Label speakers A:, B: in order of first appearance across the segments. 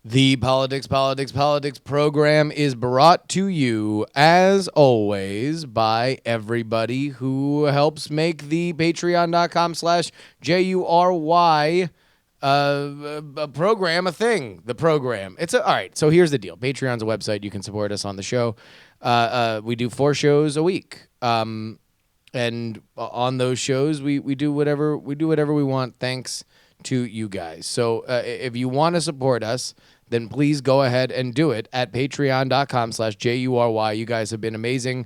A: The Politics program is brought to you, as always, by everybody who helps make the patreon.com/JURY program a thing. The program. All right, so here's the deal. Patreon's a website. You can support us on the show. We do 4 shows a week. And on those shows, we do whatever we want, thanks to you guys. So if you want to support us, then please go ahead and do it at patreon.com/JURY. You guys have been amazing.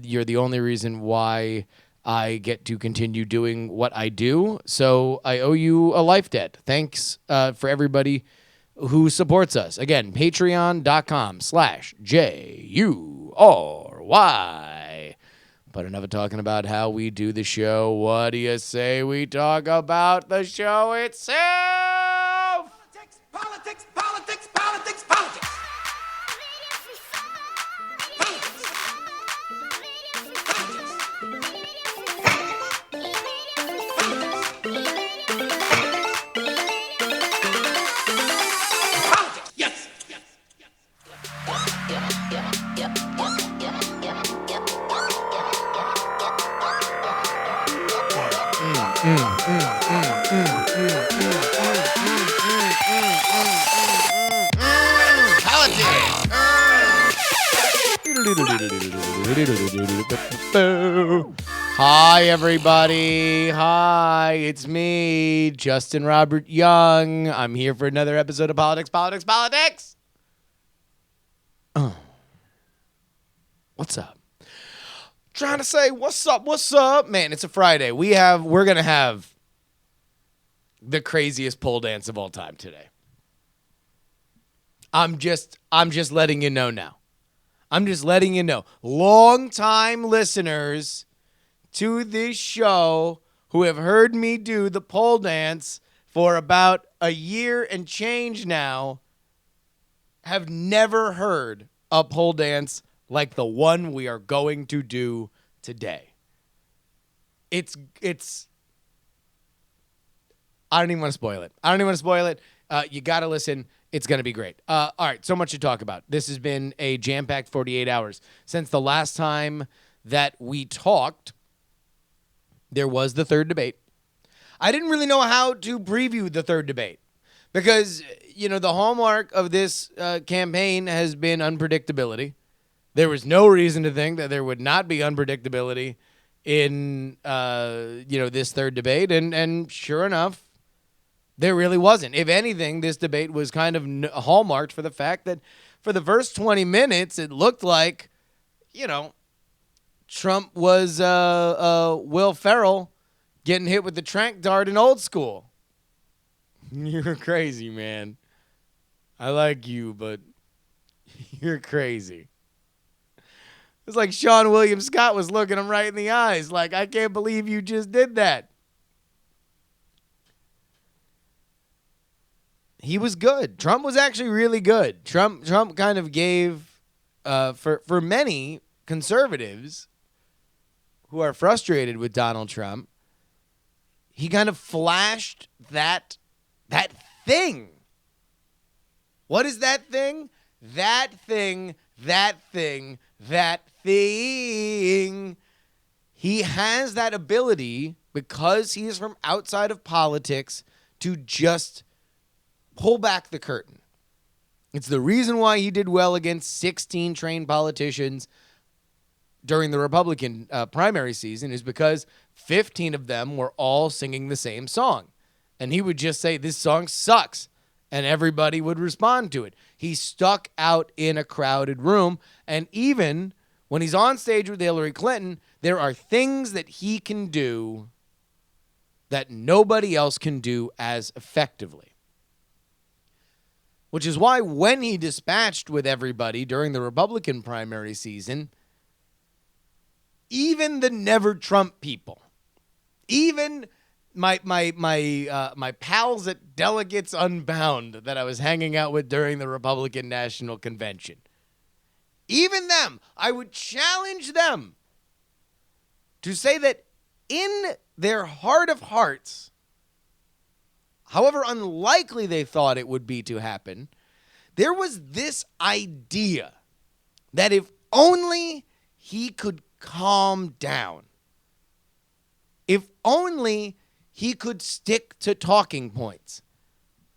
A: You're the only reason why I get to continue doing what I do. So I owe you a life debt. Thanks for everybody who supports us. Again, patreon.com/JURY. But enough of talking about how we do the show. What do you say we talk about the show itself?
B: Politics, politics, politics, politics. Yes.
A: Hi, everybody. Hi, it's me, Justin Robert Young. I'm here for another episode of Politics. What's up? Trying to say, what's up? Man, it's a Friday. We're going to have the craziest pole dance of all time today. I'm just letting you know now. I'm just letting you know. Long-time listeners to this show who have heard me do the pole dance for about a year and change now have never heard a pole dance like the one we are going to do today. It's I don't even want to spoil it. You got to listen. It's going to be great. All right, so much to talk about. This has been a jam-packed 48 hours. Since the last time that we talked, there was the third debate. I didn't really know how to preview the third debate because, the hallmark of this campaign has been unpredictability. There was no reason to think that there would not be unpredictability in, this third debate, and sure enough, there really wasn't. If anything, this debate was kind of hallmarked for the fact that for the first 20 minutes, it looked like, Trump was Will Ferrell getting hit with the tranq dart in Old School. You're crazy, man. I like you, but you're crazy. It's like Sean William Scott was looking him right in the eyes like, I can't believe you just did that. He was good. Trump was actually really good. Trump kind of gave, for many conservatives who are frustrated with Donald Trump, he kind of flashed that thing. What is that thing? That thing. He has that ability because he is from outside of politics to just pull back the curtain. It's the reason why he did well against 16 trained politicians during the Republican primary season is because 15 of them were all singing the same song. And he would just say, this song sucks. And everybody would respond to it. He stuck out in a crowded room. And even when he's on stage with Hillary Clinton, there are things that he can do that nobody else can do as effectively. Which is why when he dispatched with everybody during the Republican primary season, even the never Trump people, even my pals at Delegates Unbound that I was hanging out with during the Republican National Convention, even them, I would challenge them to say that in their heart of hearts, however unlikely they thought it would be to happen, There was this idea that if only he could calm down, if only he could stick to talking points,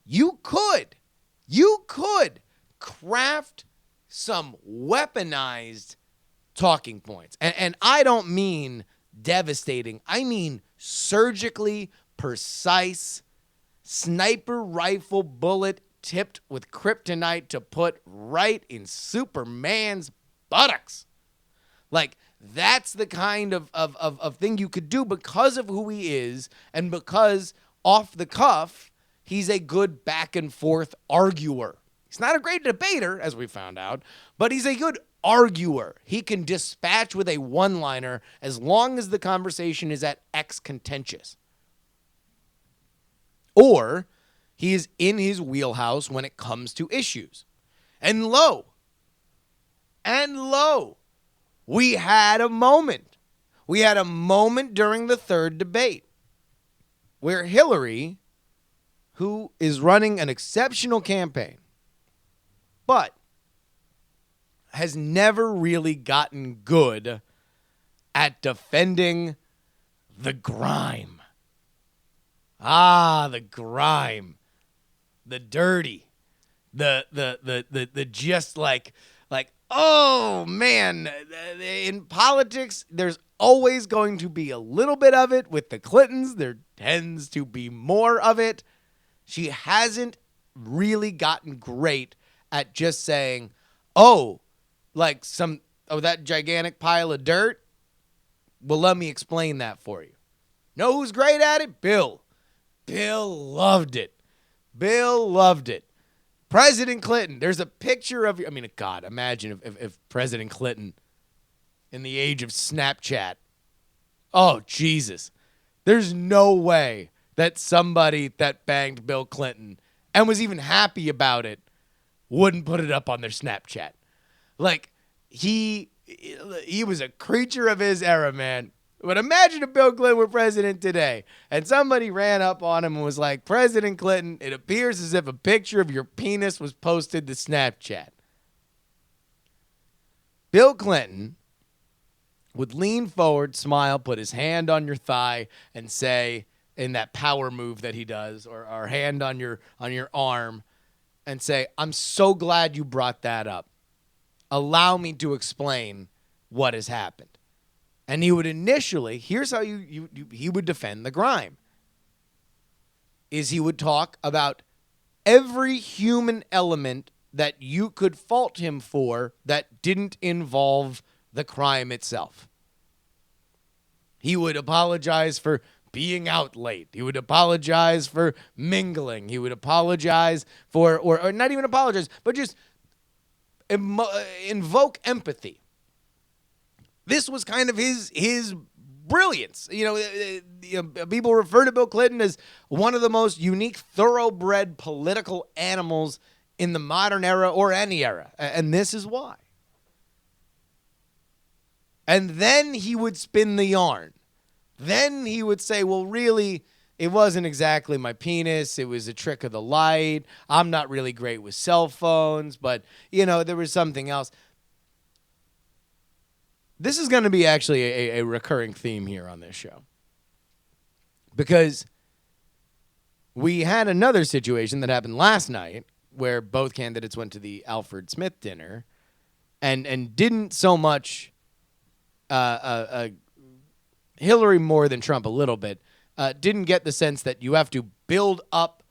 A: you could craft some weaponized talking points. And I don't mean devastating. I mean surgically precise, sniper rifle bullet tipped with kryptonite to put right in Superman's buttocks. Like, that's the kind of thing you could do because of who he is and because off the cuff, he's a good back and forth arguer. He's not a great debater, as we found out, but he's a good arguer. He can dispatch with a one-liner as long as the conversation is at X contentious. Or he is in his wheelhouse when it comes to issues. And lo, we had a moment. We had a moment during the third debate where Hillary, who is running an exceptional campaign, but has never really gotten good at defending the grime. The grime. The dirty. The just like, oh man, in politics, there's always going to be a little bit of it. With the Clintons, there tends to be more of it. She hasn't really gotten great at just saying, that gigantic pile of dirt. Well, let me explain that for you. Know who's great at it? Bill. Bill loved it. President Clinton, there's a picture of you. I mean, God, imagine if President Clinton in the age of Snapchat. Oh, Jesus. There's no way that somebody that banged Bill Clinton and was even happy about it wouldn't put it up on their Snapchat. Like, he was a creature of his era, man. But imagine if Bill Clinton were president today and somebody ran up on him and was like, President Clinton, it appears as if a picture of your penis was posted to Snapchat. Bill Clinton would lean forward, smile, put his hand on your thigh and say, in that power move that he does, or hand on your arm, and say, I'm so glad you brought that up. Allow me to explain what has happened. And he would initially, here's how he would defend the grime, is he would talk about every human element that you could fault him for that didn't involve the crime itself. He would apologize for being out late. He would apologize for mingling. He would apologize for, or not even apologize, but just invoke empathy. This was kind of his brilliance. People refer to Bill Clinton as one of the most unique, thoroughbred political animals in the modern era or any era. And this is why. And then he would spin the yarn. Then he would say, well, really, it wasn't exactly my penis. It was a trick of the light. I'm not really great with cell phones, but, there was something else. This is going to be actually a recurring theme here on this show. Because we had another situation that happened last night where both candidates went to the Alfred Smith dinner and didn't so much Hillary more than Trump a little bit, didn't get the sense that you have to build up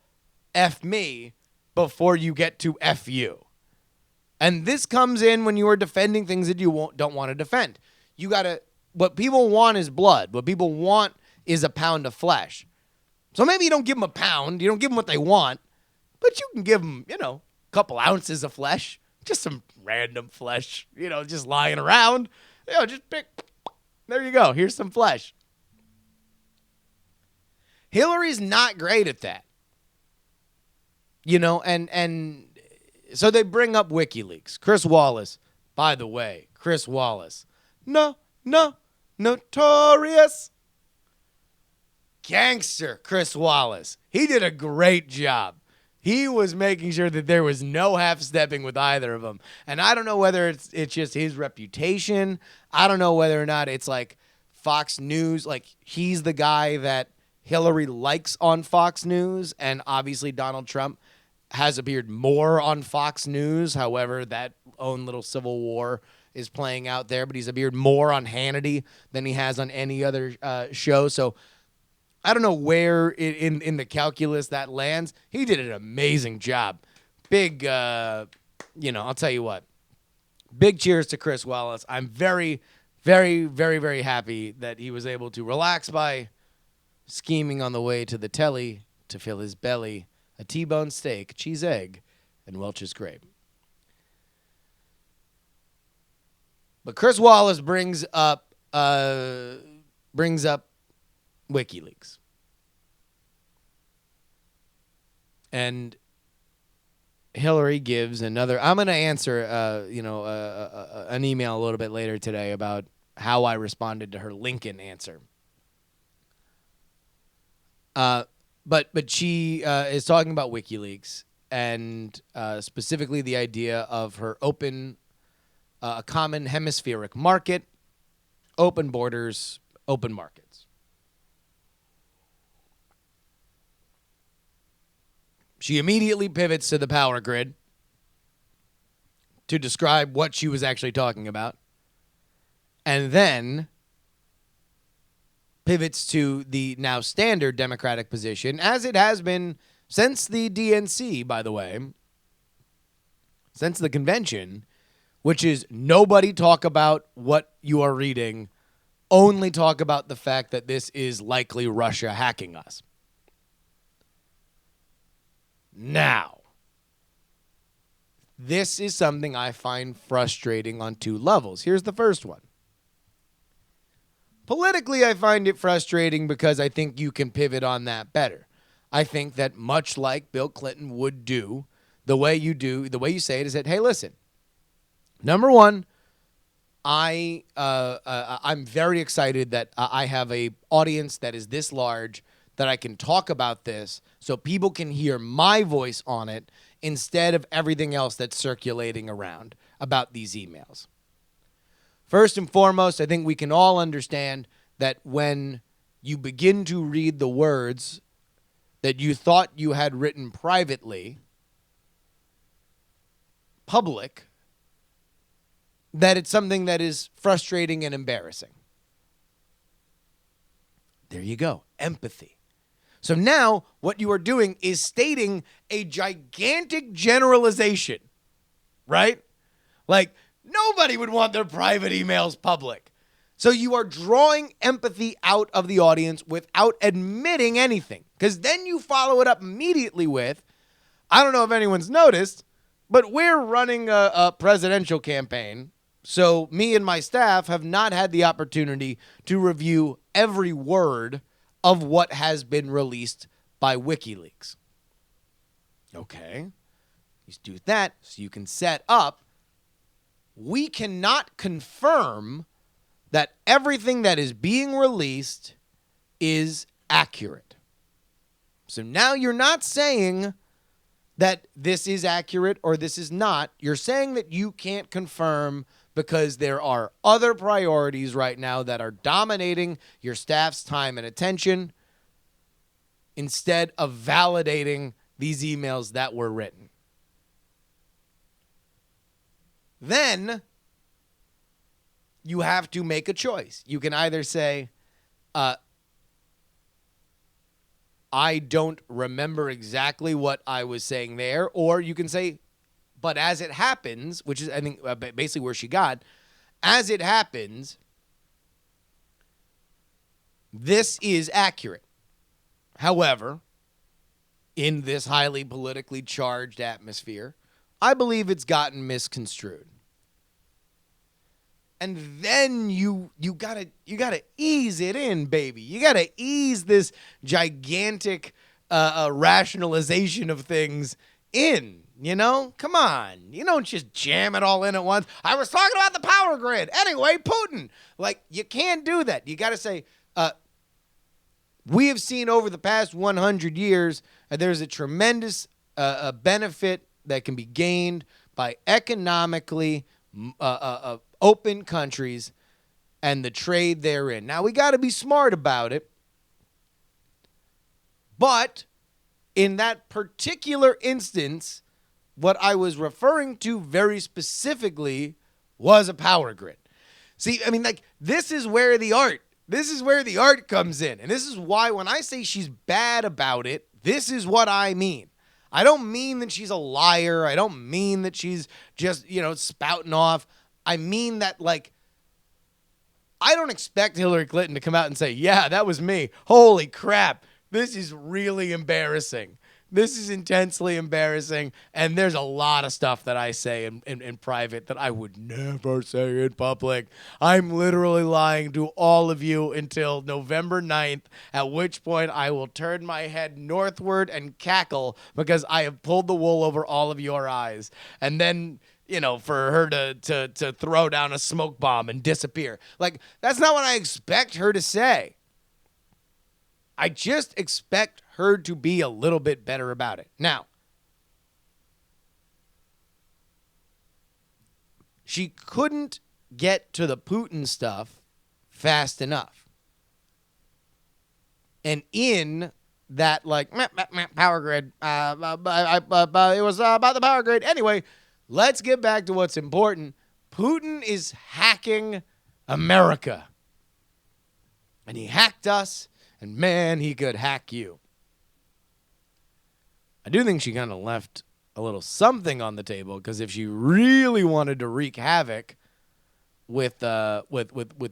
A: F me before you get to F you. And this comes in when you are defending things that you don't want to defend. What people want is blood. What people want is a pound of flesh. So maybe you don't give them a pound. You don't give them what they want. But you can give them, a couple ounces of flesh. Just some random flesh, just lying around. Just pick. There you go. Here's some flesh. Hillary's not great at that. And so they bring up WikiLeaks. Chris Wallace. By the way, Chris Wallace. Notorious gangster Chris Wallace. He did a great job He was making sure that there was no half-stepping with either of them. And I don't know whether it's just his reputation. I don't know whether or not it's like Fox News. Like, he's the guy that Hillary likes on Fox News, and obviously Donald Trump has appeared more on Fox News. However, that own little civil war is playing out there, but he's appeared more on Hannity than he has on any other show. So I don't know where in the calculus that lands. He did an amazing job. Big, I'll tell you what. Big cheers to Chris Wallace. I'm very, very, very, very happy that he was able to relax by scheming on the way to the telly to fill his belly a T-bone steak, cheese egg, and Welch's grape. But Chris Wallace brings up WikiLeaks. And Hillary gives another. I'm going to answer an email a little bit later today about how I responded to her Lincoln answer. But she is talking about WikiLeaks and specifically the idea of her open a common hemispheric market, open borders, open markets. She immediately pivots to the power grid to describe what she was actually talking about, and then pivots to the now standard Democratic position, as it has been since the DNC, by the way, since the convention, which is nobody talk about what you are reading, only talk about the fact that this is likely Russia hacking us. Now, this is something I find frustrating on two levels. Here's the first one. Politically, I find it frustrating because I think you can pivot on that better. I think that much like Bill Clinton would do, the way you say it is that, hey, listen, number one, I'm very excited that I have a audience that is this large that I can talk about this so people can hear my voice on it instead of everything else that's circulating around about these emails. First and foremost, I think we can all understand that when you begin to read the words that you thought you had written privately, public, that it's something that is frustrating and embarrassing. There you go. Empathy. So now what you are doing is stating a gigantic generalization, right? Like, nobody would want their private emails public. So you are drawing empathy out of the audience without admitting anything. Because then you follow it up immediately with, I don't know if anyone's noticed, but we're running a presidential campaign. So me and my staff have not had the opportunity to review every word of what has been released by WikiLeaks. Okay. You do that so you can set up. We cannot confirm that everything that is being released is accurate. So now you're not saying that this is accurate or this is not. You're saying that you can't confirm because there are other priorities right now that are dominating your staff's time and attention instead of validating these emails that were written. Then you have to make a choice. You can either say, I don't remember exactly what I was saying there, or you can say, but as it happens, which is, I think, basically where she got, as it happens, this is accurate. However, in this highly politically charged atmosphere, I believe it's gotten misconstrued. And then you gotta ease it in, baby. You gotta ease this gigantic rationalization of things in. You know, come on. You don't just jam it all in at once. I was talking about the power grid. Anyway, Putin. Like, you can't do that. You got to say, we have seen over the past 100 years, there's a tremendous a benefit that can be gained by economically open countries and the trade therein. Now, we got to be smart about it, but in that particular instance, what I was referring to very specifically was a power grid. See, I mean, like, this is where the art comes in. And this is why when I say she's bad about it, this is what I mean. I don't mean that she's a liar. I don't mean that she's just, spouting off. I mean that, like, I don't expect Hillary Clinton to come out and say, yeah, that was me. Holy crap. This is really embarrassing. This is intensely embarrassing. And there's a lot of stuff that I say in private that I would never say in public. I'm literally lying to all of you until November 9th, at which point I will turn my head northward and cackle because I have pulled the wool over all of your eyes. And then, for her to throw down a smoke bomb and disappear. Like, that's not what I expect her to say. I just expect her to be a little bit better about it. Now, she couldn't get to the Putin stuff fast enough. And in that, like, power grid, it was about the power grid. Anyway, let's get back to what's important. Putin is hacking America. And he hacked us, and man, he could hack you. I do think she kind of left a little something on the table, because if she really wanted to wreak havoc with the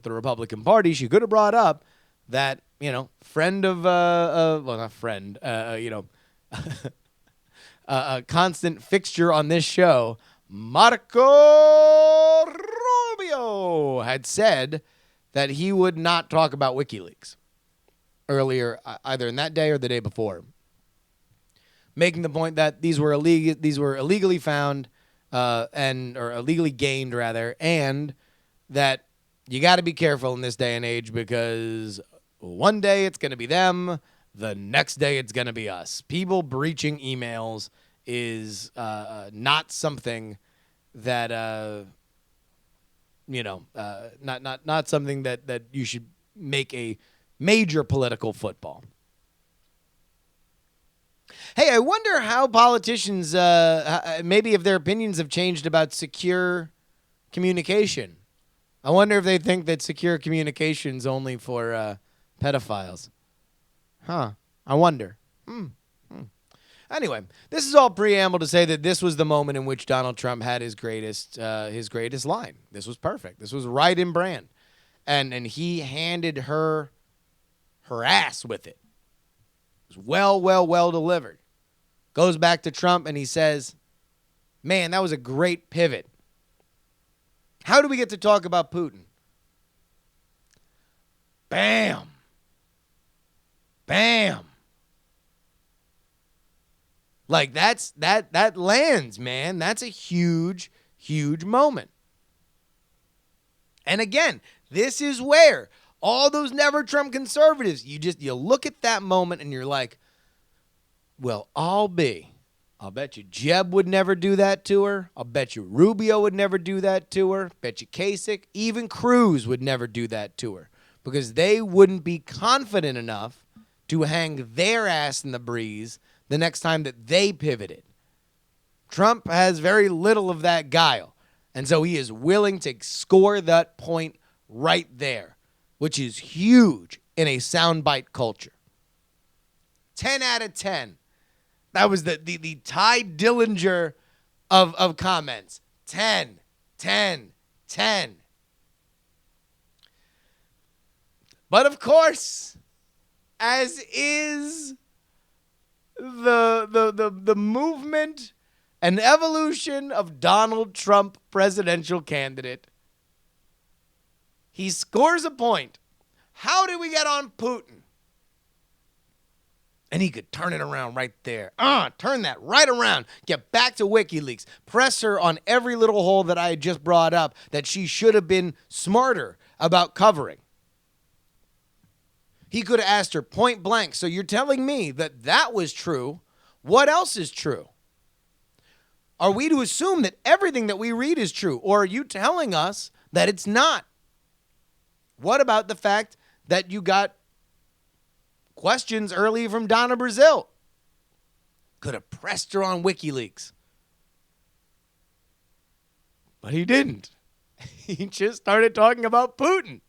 A: Republican Party, she could have brought up that, friend of, well, not friend, a constant fixture on this show, Marco Rubio, had said that he would not talk about WikiLeaks earlier, either in that day or the day before, making the point that these were illegally found or illegally gained rather, and that you got to be careful in this day and age because one day it's going to be them, the next day it's going to be us. People breaching emails is not something that not something that you should make a major political football. Hey, I wonder how politicians, maybe if their opinions have changed about secure communication. I wonder if they think that secure communication's only for pedophiles. Huh. I wonder. Anyway, this is all preamble to say that this was the moment in which Donald Trump had his greatest line. This was perfect. This was right in brand. And he handed her ass with it. It was well delivered. Goes back to Trump and he says, man, that was a great pivot. How do we get to talk about Putin? Bam. Bam. Like that lands, man. That's a huge moment. And again, this is where all those never Trump conservatives, you look at that moment and you're like, well, I'll bet you Jeb would never do that to her. I'll bet you Rubio would never do that to her. Bet you Kasich, even Cruz would never do that to her because they wouldn't be confident enough to hang their ass in the breeze the next time that they pivoted. Trump has very little of that guile, and so he is willing to score that point right there, which is huge in a soundbite culture. 10 out of 10. That was the Ty Dillinger of comments. 10, 10, 10. But of course, as is the movement and evolution of Donald Trump presidential candidate, he scores a point. How did we get on Putin? And he could turn it around right there. Turn that right around. Get back to WikiLeaks. Press her on every little hole that I had just brought up that she should have been smarter about covering. He could have asked her point blank. So you're telling me that was true What else is true? Are we to assume that everything that we read is true, or are you telling us that it's not? What about the fact that you got questions early from Donna Brazil? Could have pressed her on Wikileaks. But he didn't. He just started talking about Putin.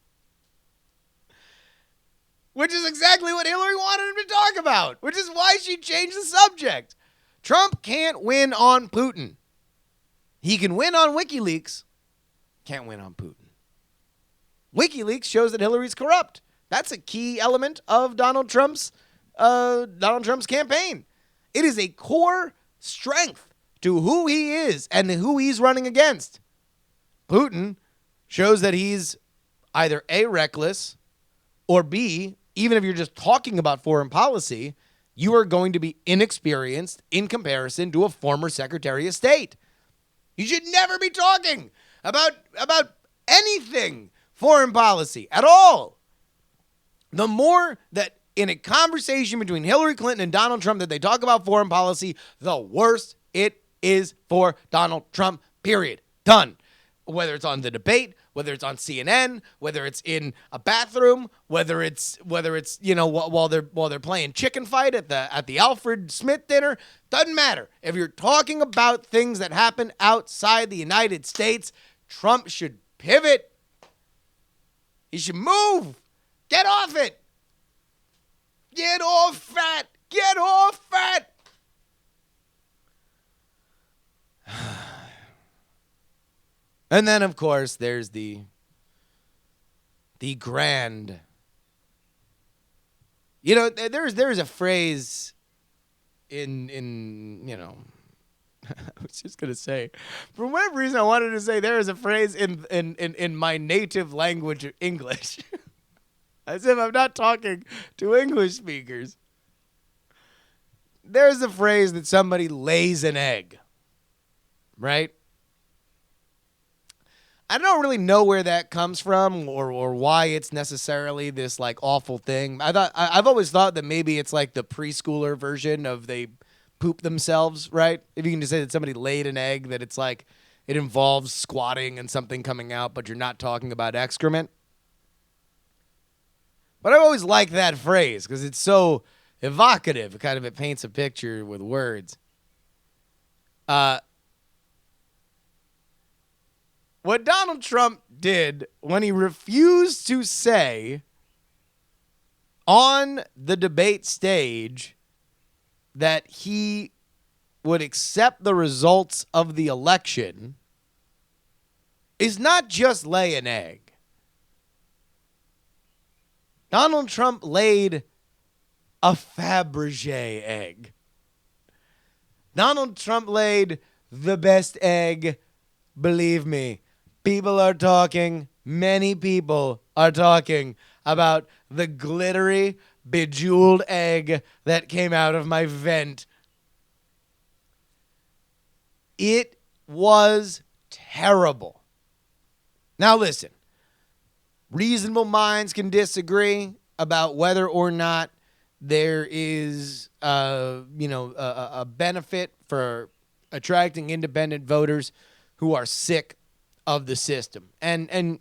A: Which is exactly what Hillary wanted him to talk about. Which is why she changed the subject. Trump can't win on Putin. He can win on Wikileaks. Can't win on Putin. WikiLeaks shows that Hillary's corrupt. That's a key element of Donald Trump's campaign. It is a core strength to who he is and who he's running against. Putin shows that he's either A, reckless, or B, even if you're just talking about foreign policy, you are going to be inexperienced in comparison to a former Secretary of State. You should never be talking about anything foreign policy at all. The more that in a conversation between Hillary Clinton and Donald Trump that they talk about foreign policy, the worse it is for Donald Trump, period. Done. Whether it's on the debate, whether it's on CNN, whether it's in a bathroom, whether it's while they're playing chicken fight at the Alfred Smith dinner, doesn't matter. If you're talking about things that happen outside the United States, Trump should pivot. He should move. Get off it. Get off fat. Get off fat. And then, of course, there's the grand. You know, there's a phrase in I was just gonna say, for whatever reason, I wanted to say there is a phrase in my native language, English, as if I'm not talking to English speakers. There's a phrase that somebody lays an egg, right? I don't really know where that comes from or why it's necessarily this like awful thing. I've always thought that maybe it's like the preschooler version of they poop themselves, right? If you can just say that somebody laid an egg, that it's like it involves squatting and something coming out, but you're not talking about excrement. But I've always liked that phrase because it's so evocative. It paints a picture with words. What Donald Trump did when he refused to say on the debate stage that he would accept the results of the election is not just lay an egg. Donald Trump laid a Fabergé egg. Donald Trump laid the best egg, believe me. People are talking, many people are talking about the glittery, bejeweled egg that came out of my vent. It was terrible. Now listen, reasonable minds can disagree about whether or not there is a benefit for attracting independent voters who are sick of the system. And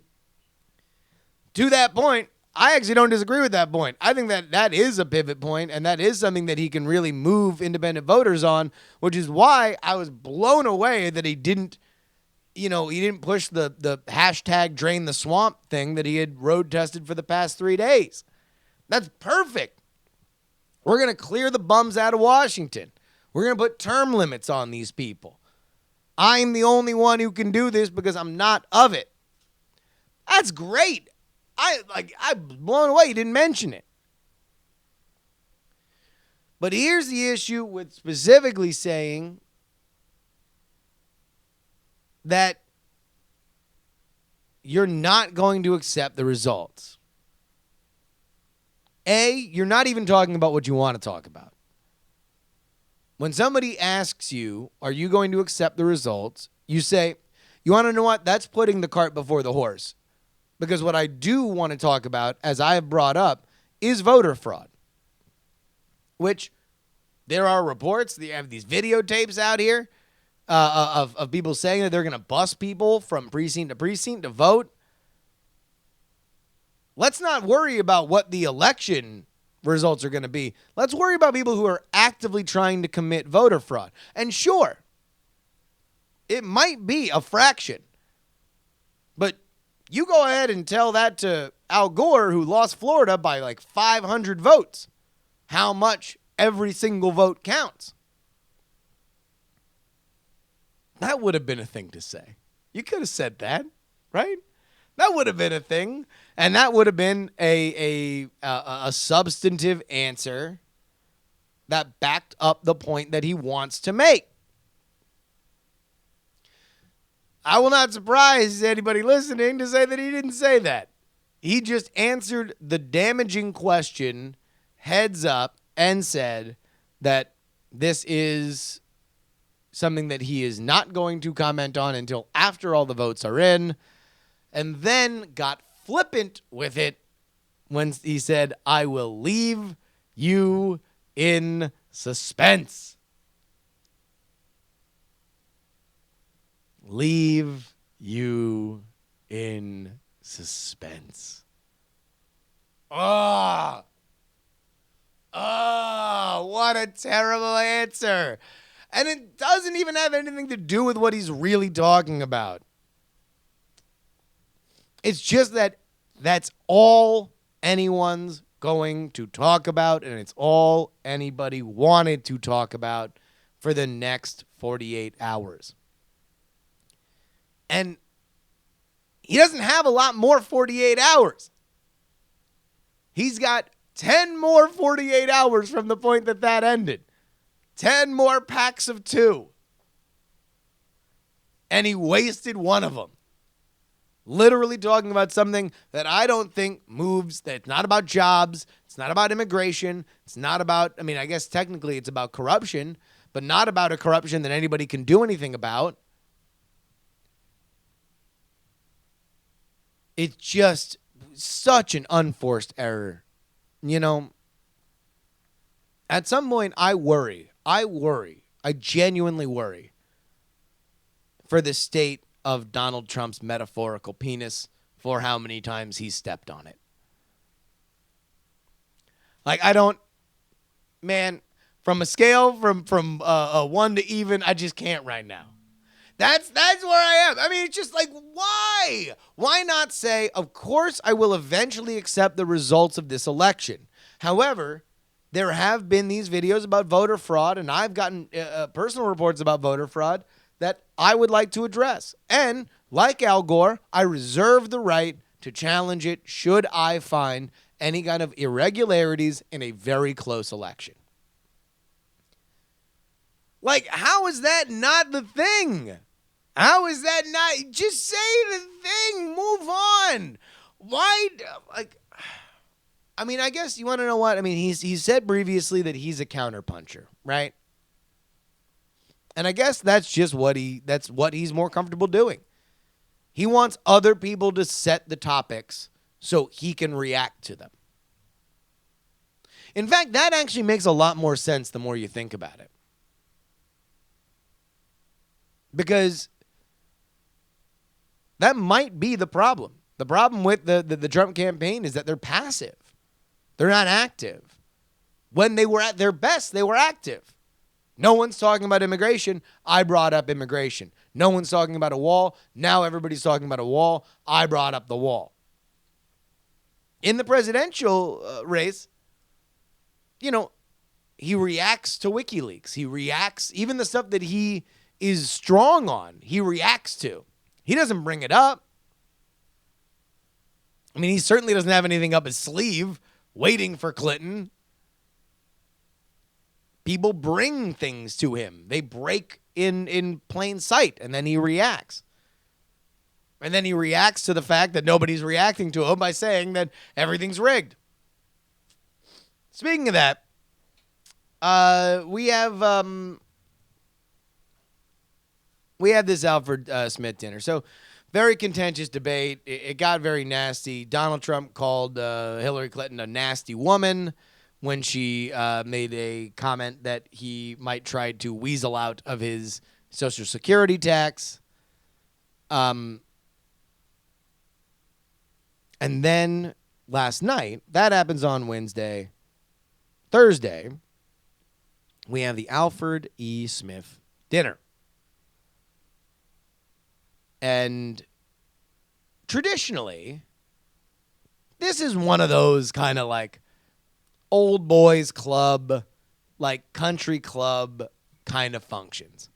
A: to that point, I actually don't disagree with that point. I think that is a pivot point, and that is something that he can really move independent voters on, which is why I was blown away that he didn't push the hashtag drain the swamp thing that he had road tested for the past 3 days. That's perfect. We're going to clear the bums out of Washington. We're going to put term limits on these people. I'm the only one who can do this because I'm not of it. That's great. I'm blown away you didn't mention it. But here's the issue with specifically saying that you're not going to accept the results. A, you're not even talking about what you want to talk about. When somebody asks you, are you going to accept the results? You say, you want to know what? That's putting the cart before the horse. Because what I do want to talk about, as I have brought up, is voter fraud. Which There are reports. They have these videotapes out here of people saying that they're going to bus people from precinct to precinct to vote. Let's not worry about what the election results are going to be. Let's worry about people who are actively trying to commit voter fraud. And sure, it might be a fraction. But you go ahead and tell that to Al Gore, who lost Florida by like 500 votes, how much every single vote counts. That would have been a thing to say. You could have said that, right? That would have been a thing. And that would have been a substantive answer that backed up the point that he wants to make. I will not surprise anybody listening to say that he didn't say that. He just answered the damaging question heads up and said that this is something that he is not going to comment on until after all the votes are in, and then got flippant with it when he said, I will leave you in suspense. Leave you in suspense. Oh, what a terrible answer. And it doesn't even have anything to do with what he's really talking about. It's just that that's all anyone's going to talk about, and it's all anybody wanted to talk about for the next 48 hours. And he doesn't have a lot more 48 hours. He's got 10 more 48 hours from the point that ended. 10 more packs of 2. And he wasted one of them. Literally talking about something that I don't think moves, that's not about jobs, it's not about immigration, it's not about, I mean, I guess technically it's about corruption, but not about a corruption that anybody can do anything about. It's just such an unforced error. You know, at some point I worry, I genuinely worry for the state of Donald Trump's metaphorical penis for how many times he's stepped on it. Like, I don't, man, from a scale from 1 to even, I just can't right now. That's where I am. I mean, it's just like, why? Why not say, of course I will eventually accept the results of this election. However, there have been these videos about voter fraud, and I've gotten personal reports about voter fraud that I would like to address. And like Al Gore, I reserve the right to challenge it should I find any kind of irregularities in a very close election. Like, how is that not the thing? How is that not? Just say the thing. Move on. Why? Like, I mean, I guess you want to know what? I mean, he's said previously that he's a counterpuncher, right? And I guess that's just what he's more comfortable doing. He wants other people to set the topics so he can react to them. In fact, that actually makes a lot more sense the more you think about it. Because that might be the problem. The problem with the Trump campaign is that they're passive. They're not active. When they were at their best, they were active. No one's talking about immigration. I brought up immigration. No one's talking about a wall. Now everybody's talking about a wall. I brought up the wall. In the presidential race, you know, he reacts to Wikileaks. He reacts, even the stuff that he is strong on, he reacts to. He doesn't bring it up. I mean, he certainly doesn't have anything up his sleeve waiting for Clinton. People bring things to him. They break in plain sight, and then he reacts. And then he reacts to the fact that nobody's reacting to him by saying that everything's rigged. Speaking of that, we have this Alfred Smith dinner. So, very contentious debate. It got very nasty. Donald Trump called Hillary Clinton a nasty woman, when she made a comment that he might try to weasel out of his Social Security tax. And then last night, that happens on Wednesday. Thursday, we have the Alfred E. Smith dinner. And traditionally, this is one of those kind of like old boys club, like country club kind of functions.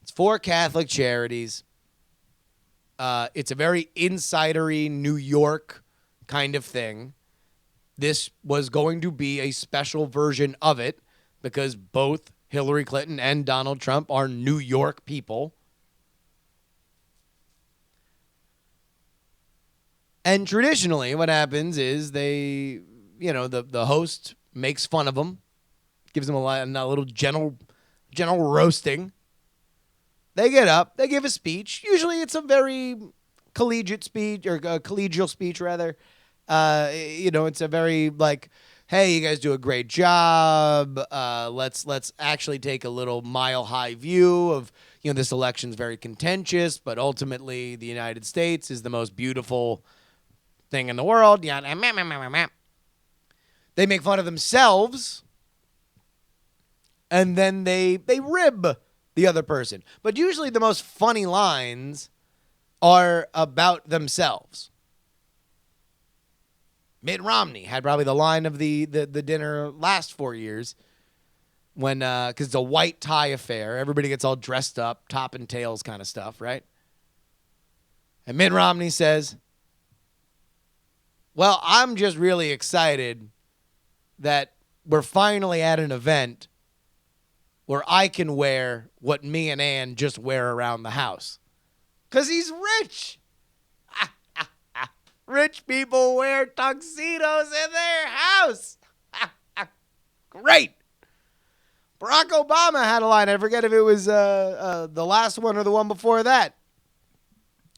A: It's for Catholic charities. It's a very insidery New York kind of thing. This was going to be a special version of it because both Hillary Clinton and Donald Trump are New York people. And traditionally, what happens is they, the host makes fun of them, gives them a little gentle roasting. They get up, they give a speech. Usually it's a very collegiate speech, or a collegial speech, rather. It's a very like, hey, you guys do a great job. Let's actually take a little mile-high view of, this election's very contentious, but ultimately the United States is the most beautiful thing in the world. They make fun of themselves, and then they rib the other person. But usually the most funny lines are about themselves. Mitt Romney had probably the line of the dinner last 4 years when, because it's a white tie affair. Everybody gets all dressed up, top and tails kind of stuff, right? And Mitt Romney says, well, I'm just really excited that we're finally at an event where I can wear what me and Ann just wear around the house. Because he's rich. Rich people wear tuxedos in their house. Great. Barack Obama had a line. I forget if it was the last one or the one before that.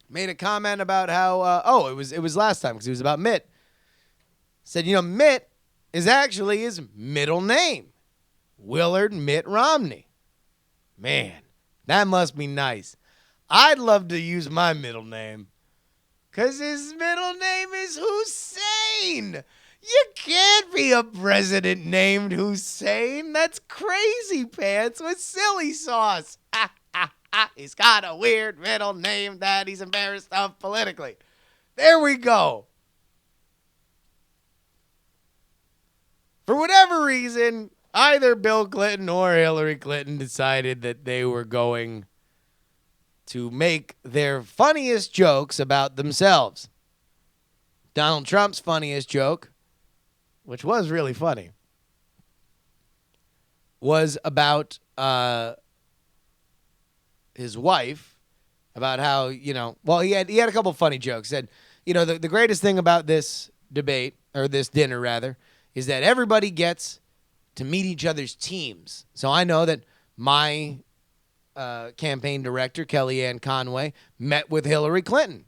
A: Made a comment about how, it was last time because it was about Mitt. Said, Mitt is actually his middle name. Willard Mitt Romney. Man, that must be nice. I'd love to use my middle name. Because his middle name is Hussein. You can't be a president named Hussein. That's crazy pants with silly sauce. He's got a weird middle name that he's embarrassed of politically. There we go. For whatever reason, either Bill Clinton or Hillary Clinton decided that they were going to make their funniest jokes about themselves. Donald Trump's funniest joke, which was really funny, was about his wife, about how, he had a couple funny jokes. Said, the greatest thing about this debate, or this dinner rather, is that everybody gets to meet each other's teams. So I know that my campaign director, Kellyanne Conway, met with Hillary Clinton.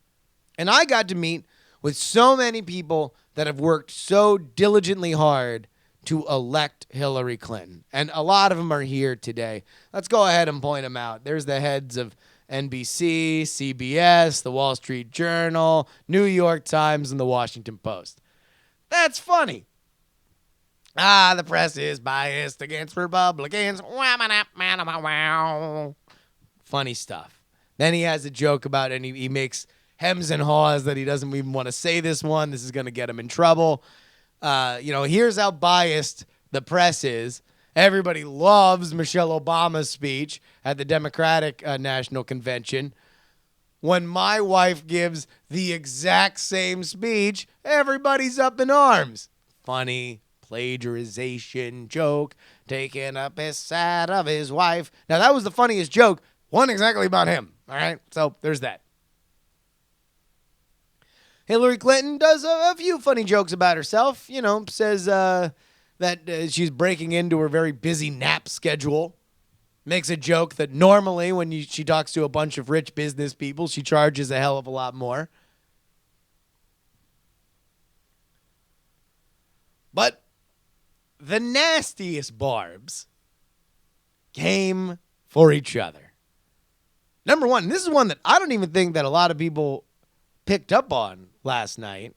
A: And I got to meet with so many people that have worked so diligently hard to elect Hillary Clinton. And a lot of them are here today. Let's go ahead and point them out. There's the heads of NBC, CBS, the Wall Street Journal, New York Times, and the Washington Post. That's funny. The press is biased against Republicans. Funny stuff. Then he has a joke about, and he makes hems and haws that he doesn't even want to say this one. This is going to get him in trouble. Here's how biased the press is. Everybody loves Michelle Obama's speech at the Democratic National Convention. When my wife gives the exact same speech, everybody's up in arms. Funny plagiarization joke, taking a piss out of his wife. Now, that was the funniest joke. One exactly about him. All right? So there's that. Hillary Clinton does a few funny jokes about herself. Says that she's breaking into her very busy nap schedule. Makes a joke that normally when she talks to a bunch of rich business people, she charges a hell of a lot more. But the nastiest barbs came for each other. Number one, this is one that I don't even think that a lot of people picked up on last night.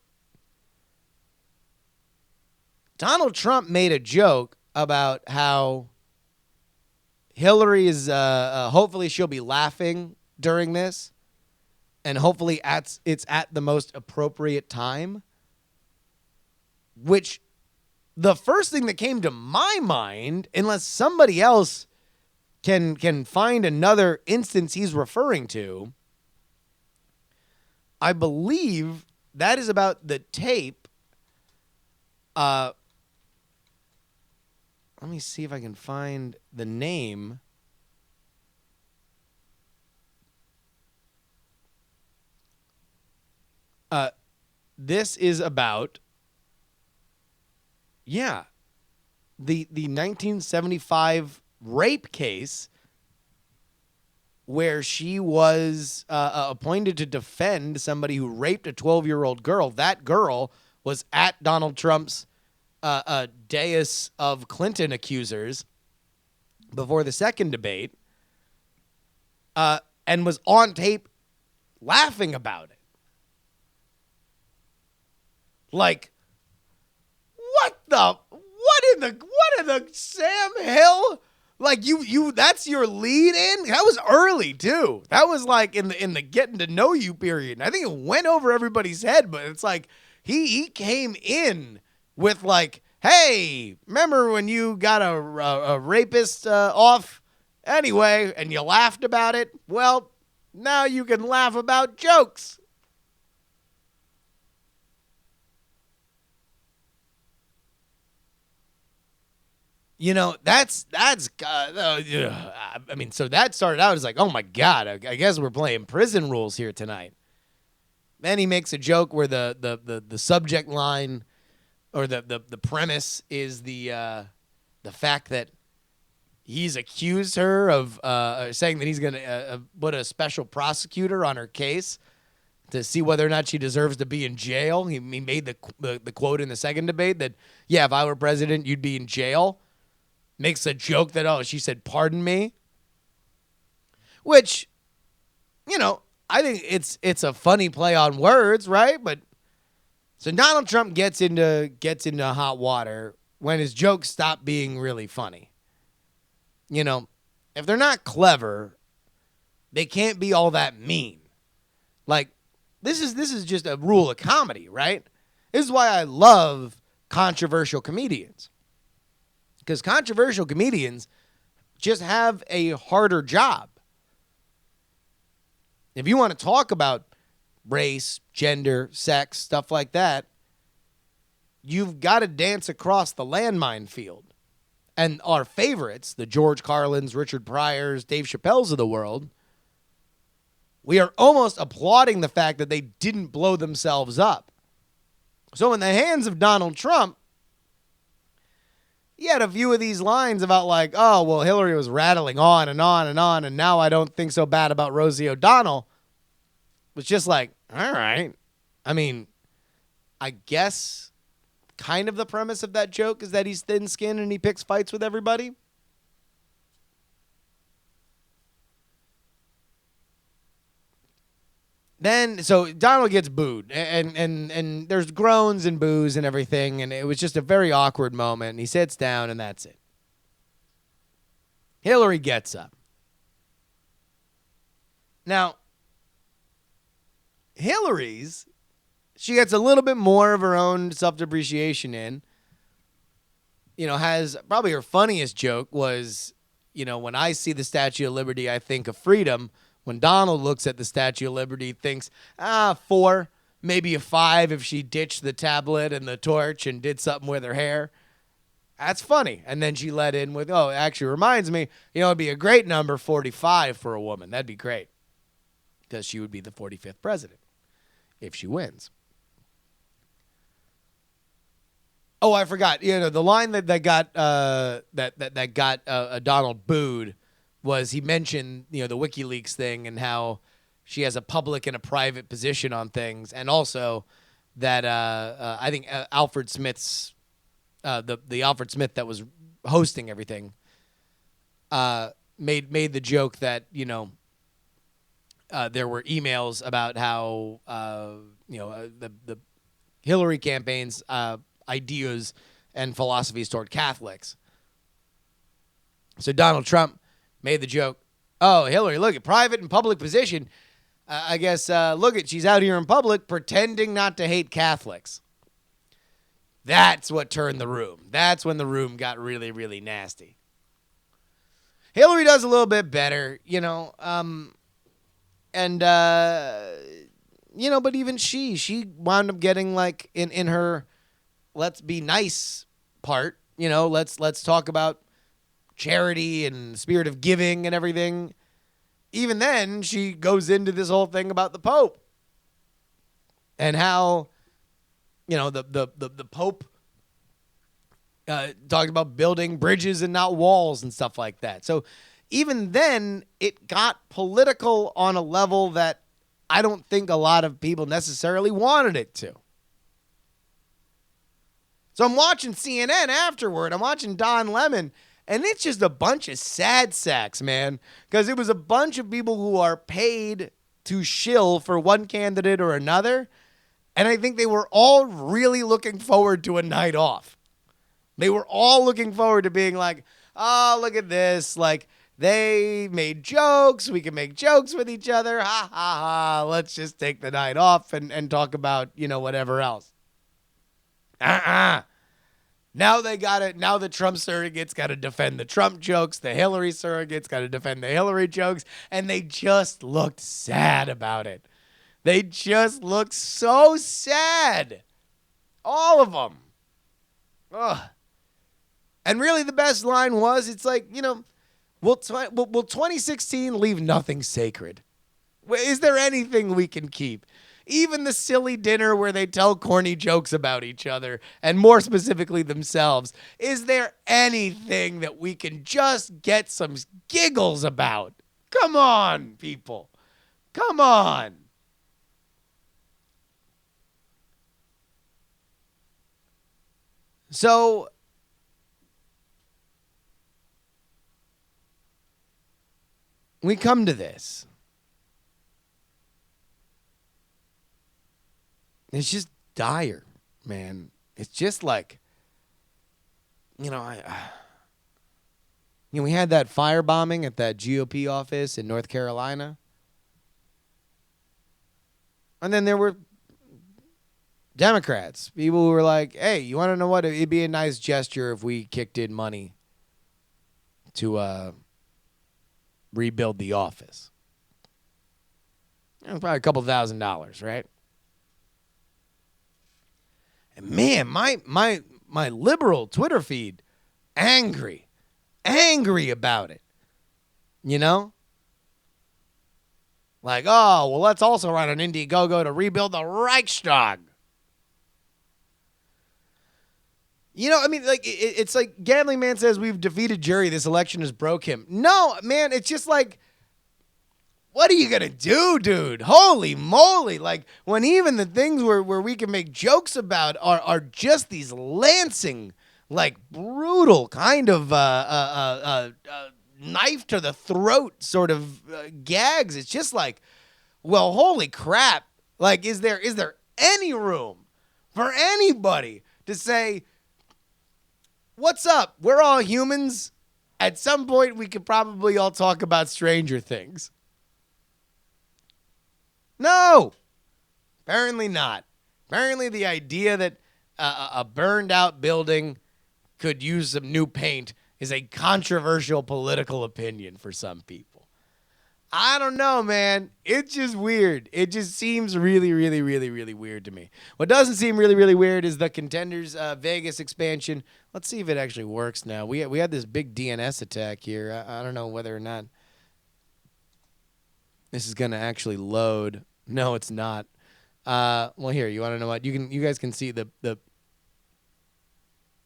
A: Donald Trump made a joke about how Hillary is, hopefully she'll be laughing during this, and hopefully it's at the most appropriate time, which the first thing that came to my mind, unless somebody else can find another instance he's referring to, I believe that is about the tape. Let me see if I can find the name. This is about, the 1975 rape case where she was appointed to defend somebody who raped a 12-year-old girl. That girl was at Donald Trump's dais of Clinton accusers before the second debate, and was on tape laughing about it. Like, what in the Sam Hill? Like you that's your lead in? That was early too. That was like in the getting to know you period. And I think it went over everybody's head, but it's like he came in with like, hey, remember when you got a rapist off anyway and you laughed about it? Well, now you can laugh about jokes. You know, that's I mean, so that started out as like, oh my God, I guess we're playing prison rules here tonight. Then he makes a joke where the subject line or the premise is the fact that he's accused her of saying that he's going to put a special prosecutor on her case to see whether or not she deserves to be in jail. He made the quote in the second debate that, yeah, if I were president, you'd be in jail. Makes a joke that, oh, she said, pardon me. Which, you know, I think it's a funny play on words, right? But so Donald Trump gets into hot water when his jokes stop being really funny. You know, if they're not clever, they can't be all that mean. Like, this is just a rule of comedy, right? This is why I love controversial comedians. Because controversial comedians just have a harder job. If you want to talk about race, gender, sex, stuff like that, you've got to dance across the landmine field. And our favorites, the George Carlins, Richard Pryors, Dave Chappelle's of the world, we are almost applauding the fact that they didn't blow themselves up. So in the hands of Donald Trump, he had a few of these lines about like, oh, well, Hillary was rattling on and on and on, and now I don't think so bad about Rosie O'Donnell. It was just like, all right. I mean, I guess kind of the premise of that joke is that he's thin-skinned and he picks fights with everybody. Then, so Donald gets booed, and there's groans and boos and everything, and it was just a very awkward moment, and he sits down, and that's it. Hillary gets up. Now, she gets a little bit more of her own self-depreciation in. You know, has probably her funniest joke was, you know, when I see the Statue of Liberty, I think of freedom. When Donald looks at the Statue of Liberty, thinks, 4, maybe a 5 if she ditched the tablet and the torch and did something with her hair. That's funny. And then she let in with, oh, it actually reminds me, you know, it'd be a great number, 45 for a woman. That'd be great. Because she would be the 45th president if she wins. Oh, I forgot. You know, the line that got Donald booed was he mentioned, you know, the WikiLeaks thing and how she has a public and a private position on things, and also that I think Alfred Smith's the Alfred Smith that was hosting everything, made the joke that there were emails about how the Hillary campaign's ideas and philosophies toward Catholics. So Donald Trump made the joke, "Oh, Hillary, look at private and public position. I guess look at she's out here in public pretending not to hate Catholics." That's what turned the room. That's when the room got really, really nasty. Hillary does a little bit better, but even she wound up getting like in her let's be nice part, let's talk about charity and spirit of giving and everything. Even then, she goes into this whole thing about the Pope and how, the Pope talked about building bridges and not walls and stuff like that. So even then, it got political on a level that I don't think a lot of people necessarily wanted it to. So I'm watching CNN afterward. I'm watching Don Lemon, and it's just a bunch of sad sacks, man, because it was a bunch of people who are paid to shill for one candidate or another, and I think they were all really looking forward to a night off. They were all looking forward to being like, oh, look at this. Like, they made jokes. We can make jokes with each other. Ha, ha, ha. Let's just take the night off and talk about, whatever else. Now they got it. Now the Trump surrogates got to defend the Trump jokes. The Hillary surrogates got to defend the Hillary jokes. And they just looked sad about it. They just looked so sad. All of them. Ugh. And really the best line was, it's like, will 2016 leave nothing sacred? Is there anything we can keep? Even the silly dinner where they tell corny jokes about each other, and more specifically themselves. Is there anything that we can just get some giggles about? Come on, people. Come on. So we come to this. It's just dire, man. It's just like, we had that firebombing at that GOP office in North Carolina. And then there were Democrats, people who were like, hey, you want to know what? It'd be a nice gesture if we kicked in money to rebuild the office. Probably a couple $1,000s, right? And man, my liberal Twitter feed, angry about it. Like, oh, well, let's also run an Indiegogo to rebuild the Reichstag. It's like Gambling Man says we've defeated jury. This election has broke him. No, man, it's just like, what are you going to do, dude? Holy moly. Like, when even the things where we can make jokes about are just these lancing, like, brutal kind of knife to the throat sort of gags. It's just like, well, holy crap. Like, is there any room for anybody to say, what's up? We're all humans. At some point, we could probably all talk about Stranger Things. No, apparently not. Apparently the idea that a burned out building could use some new paint is a controversial political opinion for some people. I don't know, man. It's just weird. It just seems really, really, really, really weird to me. What doesn't seem really, really weird is the Contenders Vegas expansion. Let's see if it actually works now. We had this big DNS attack here. I don't know whether or not this is going to actually load. No, it's not. Well, here, you want to know what? You guys can see the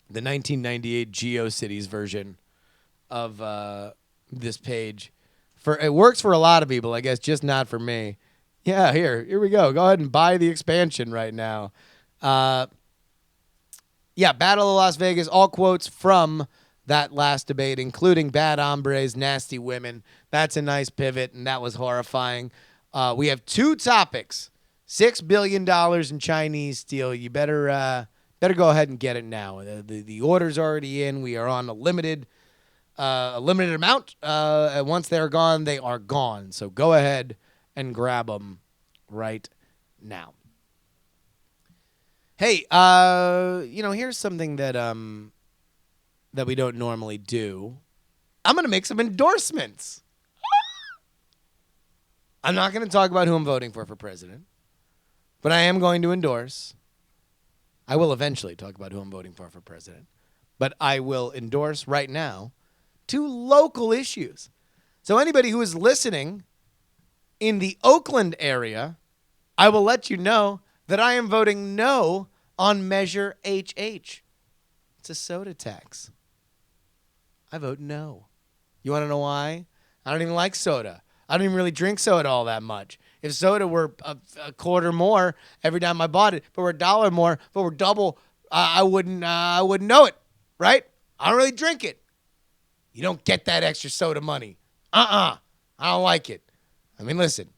A: 1998 GeoCities version of this page. It works for a lot of people, I guess, just not for me. Yeah, here we go. Go ahead and buy the expansion right now. Yeah, Battle of Las Vegas, all quotes from that last debate, including bad hombres, nasty women. That's a nice pivot, and that was horrifying. We have two topics. $6 billion in Chinese steel. You better go ahead and get it now. The order's already in. We are on a limited amount. And once they're gone, they are gone. So go ahead and grab them right now. Hey, here's something that we don't normally do. I'm going to make some endorsements. I'm not going to talk about who I'm voting for president, but I am going to endorse. I will eventually talk about who I'm voting for president, but I will endorse right now 2 local issues. So anybody who is listening in the Oakland area, I will let you know that I am voting no on Measure HH. It's a soda tax. I vote no. You want to know why? I don't even like soda. I don't even really drink soda all that much. If soda were a quarter more every time I bought it, if it were $1 more, if it were double, I wouldn't know it, right? I don't really drink it. You don't get that extra soda money. I don't like it. I mean, listen,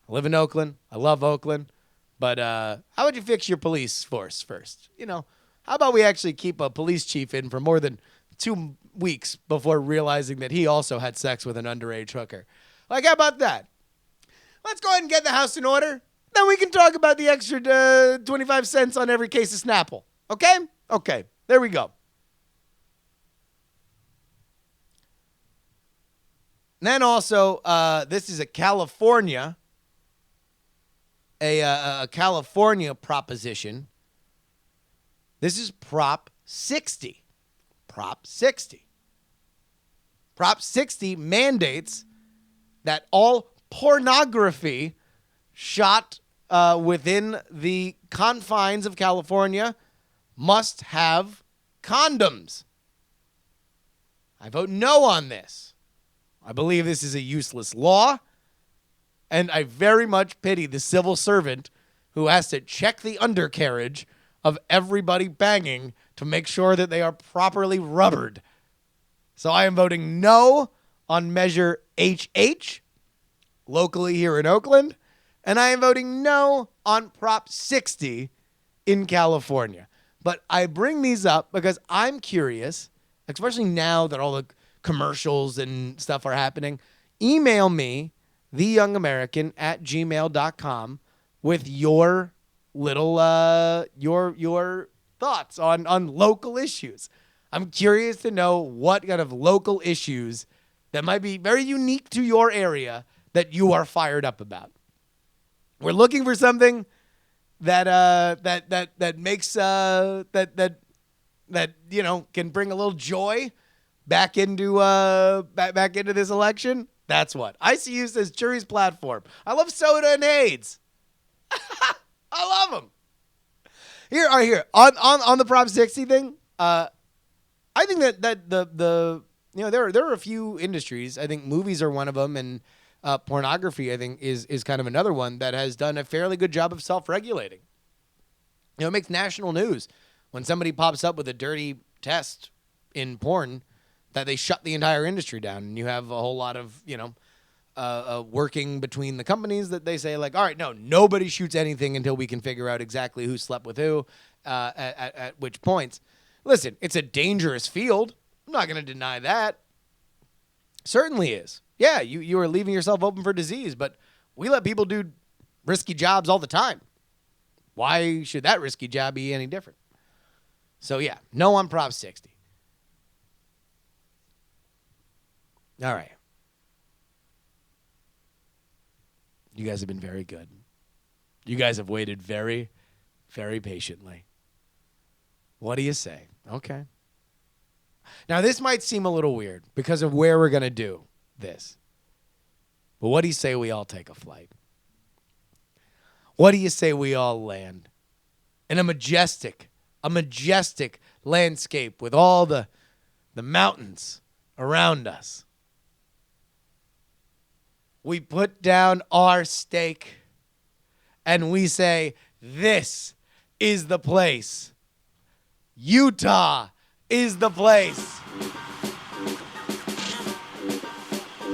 A: I live in Oakland. I love Oakland. But how would you fix your police force first? How about we actually keep a police chief in for more than 2 weeks before realizing that he also had sex with an underage hooker? Like, how about that? Let's go ahead and get the house in order. Then we can talk about the extra 25 cents on every case of Snapple. Okay? Okay. There we go. And then also, this is a California proposition. This is Prop 60. Prop 60. Prop 60 mandates that all pornography shot within the confines of California must have condoms. I vote no on this. I believe this is a useless law, and I very much pity the civil servant who has to check the undercarriage of everybody banging to make sure that they are properly rubbered. So I am voting no on Measure HH locally here in Oakland, and I am voting no on Prop 60 in California. But I bring these up because I'm curious, especially now that all the commercials and stuff are happening. Email me, theyoungamerican@gmail.com, with your little your thoughts on local issues. I'm curious to know what kind of local issues that might be very unique to your area that you are fired up about. We're looking for something that makes that can bring a little joy back into this election. That's what ICU says. Jury's platform. I love soda and AIDS. I love them. Here on the Prop 60 thing. I think that there are a few industries. I think movies are one of them, and pornography, I think, is kind of another one that has done a fairly good job of self-regulating. It makes national news when somebody pops up with a dirty test in porn that they shut the entire industry down, and you have a whole lot of working between the companies that they say, like, all right, no, nobody shoots anything until we can figure out exactly who slept with who at which points. Listen, it's a dangerous field. I'm not going to deny that. Certainly is. Yeah, you are leaving yourself open for disease, but we let people do risky jobs all the time. Why should that risky job be any different? So, yeah, no on Prop 60. All right. You guys have been very good. You guys have waited very, very patiently. What do you say? Okay. Now, this might seem a little weird because of where we're going to do this. But what do you say we all take a flight? What do you say we all land in a majestic landscape with all the mountains around us? We put down our stake and we say, this is the place Utah is the place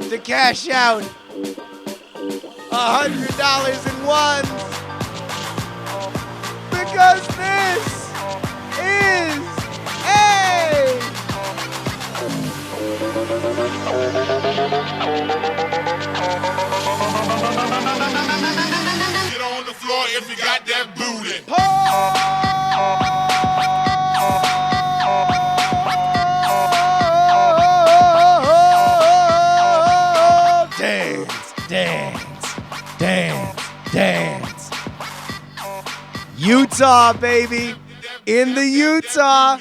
A: to cash out $100 in ones, because this is a
B: Get on the floor if you got that booty.
A: Dance. Utah, baby. In the Utah.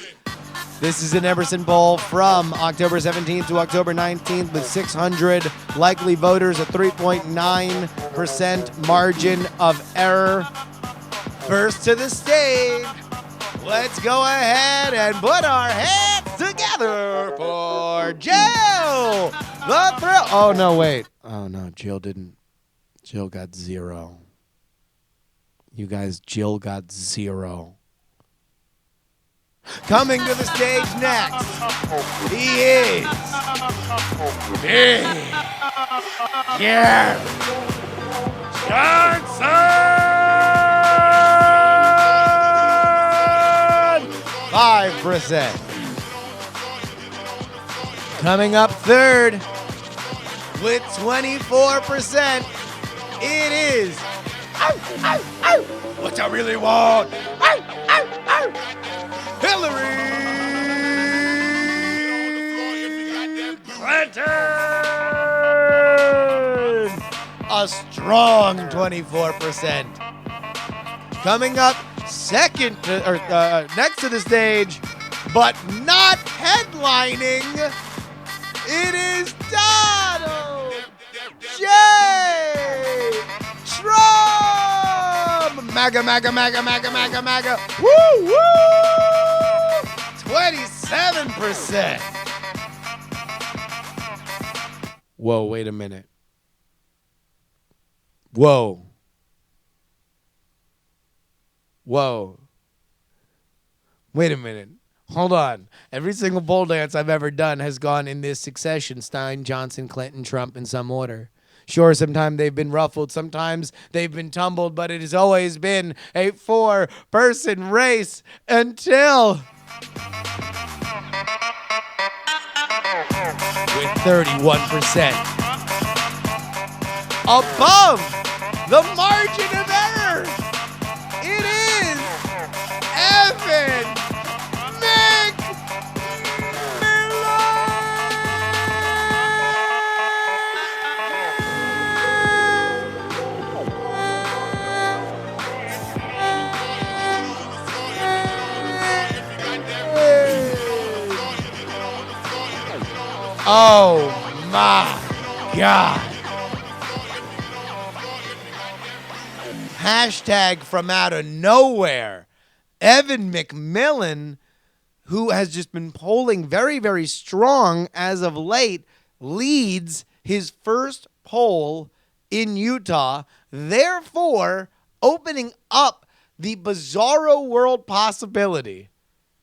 A: This is an Emerson Bowl from October 17th to October 19th with 600 likely voters, a 3.9% margin of error. First to the stage. Let's go ahead and put our hands together for Jill the Thrill. Oh, no, wait. Oh, no, Jill didn't. Jill got 0. You guys, Jill got 0. Coming to the stage next, he is Big Gary Johnson! 5%. Coming up third with 24%, it is what I really want. Hillary Clinton! A strong 24%. Coming up second, next to the stage, but not headlining, it is Donald J. Trump! MAGA. Woo, woo! 27%. Whoa, wait a minute. Whoa. Wait a minute. Hold on. Every single bowl dance I've ever done has gone in this succession: Stein, Johnson, Clinton, Trump, in some order. Sure, sometimes they've been ruffled, sometimes they've been tumbled, but it has always been a 4-person race until, with 31% above the margin of error, it is Evan Oh my God. Hashtag from out of nowhere. Evan McMillan, who has just been polling very, very strong as of late, leads his first poll in Utah, therefore opening up the bizarro world possibility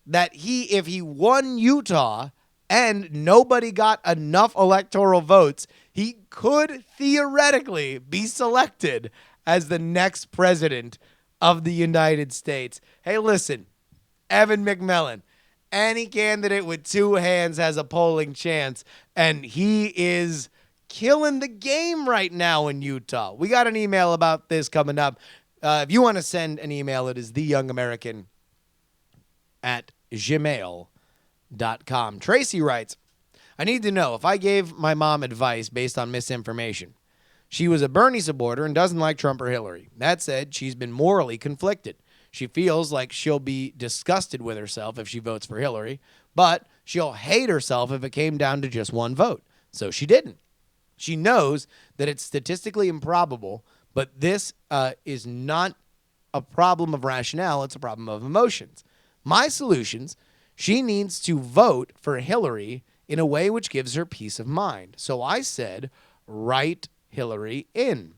A: that if he won Utah and nobody got enough electoral votes, he could theoretically be selected as the next president of the United States. Hey, listen, Evan McMillan, any candidate with 2 hands has a polling chance, and he is killing the game right now in Utah. We got an email about this coming up. If you want to send an email, it is theyoungamerican@gmail.com. Tracy writes, I need to know if I gave my mom advice based on misinformation. She was a Bernie supporter and doesn't like Trump or Hillary. That said, she's been morally conflicted. She feels like she'll be disgusted with herself if she votes for Hillary, but she'll hate herself if it came down to just one vote. So she didn't. She knows that it's statistically improbable, but this is not a problem of rationale. It's a problem of emotions. My solutions: she needs to vote for Hillary in a way which gives her peace of mind. So I said, write Hillary in.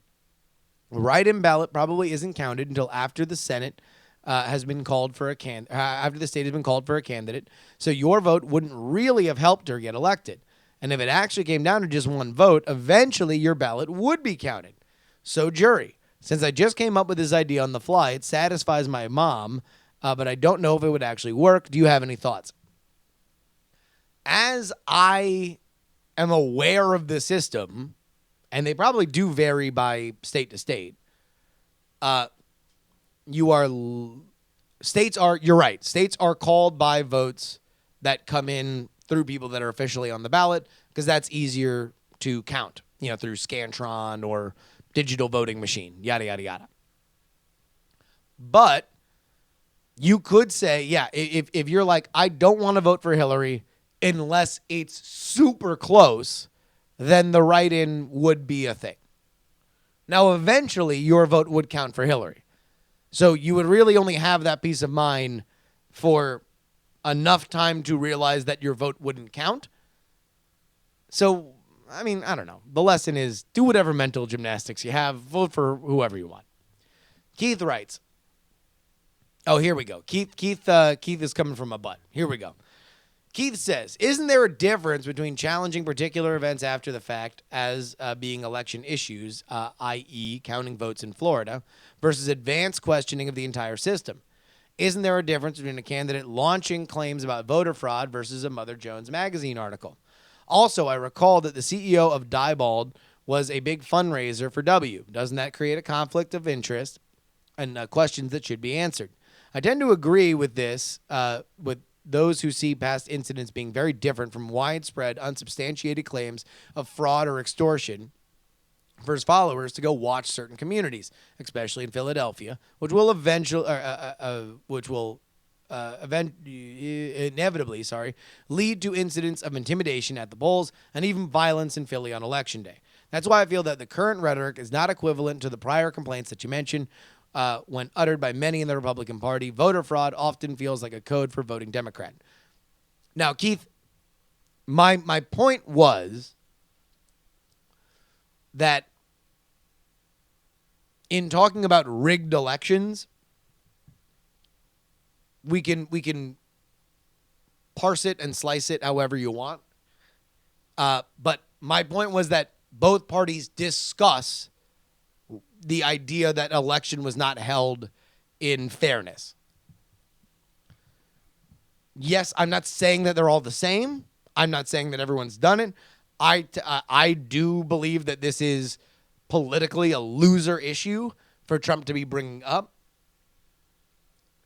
A: Write-in ballot probably isn't counted until after the Senate has been called for after the state has been called for a candidate, so your vote wouldn't really have helped her get elected. And if it actually came down to just one vote, eventually your ballot would be counted. So jury, since I just came up with this idea on the fly, it satisfies my mom, but I don't know if it would actually work. Do you have any thoughts? As I am aware of the system, and they probably do vary by state to state, you're right. States are called by votes that come in through people that are officially on the ballot because that's easier to count, through Scantron or digital voting machine, yada, yada, yada. But you could say, if you're like, I don't want to vote for Hillary unless it's super close, then the write-in would be a thing. Now, eventually, your vote would count for Hillary. So you would really only have that peace of mind for enough time to realize that your vote wouldn't count. So, I don't know. The lesson is do whatever mental gymnastics you have. Vote for whoever you want. Keith writes. Oh, here we go. Keith is coming from a butt. Here we go. Keith says, isn't there a difference between challenging particular events after the fact as being election issues, i.e. counting votes in Florida, versus advanced questioning of the entire system? Isn't there a difference between a candidate launching claims about voter fraud versus a Mother Jones magazine article? Also, I recall that the CEO of Diebold was a big fundraiser for W. Doesn't that create a conflict of interest and questions that should be answered? I tend to agree with this, with those who see past incidents being very different from widespread, unsubstantiated claims of fraud or extortion for his followers to go watch certain communities, especially in Philadelphia, which will inevitably lead to incidents of intimidation at the polls and even violence in Philly on Election Day. That's why I feel that the current rhetoric is not equivalent to the prior complaints that you mentioned. When uttered by many in the Republican Party, voter fraud often feels like a code for voting Democrat. Now, Keith, my point was that in talking about rigged elections, we can parse it and slice it however you want. But my point was that both parties discuss the idea that election was not held in fairness. Yes, I'm not saying that they're all the same. I'm not saying that everyone's done it. I do believe that this is politically a loser issue for Trump to be bringing up.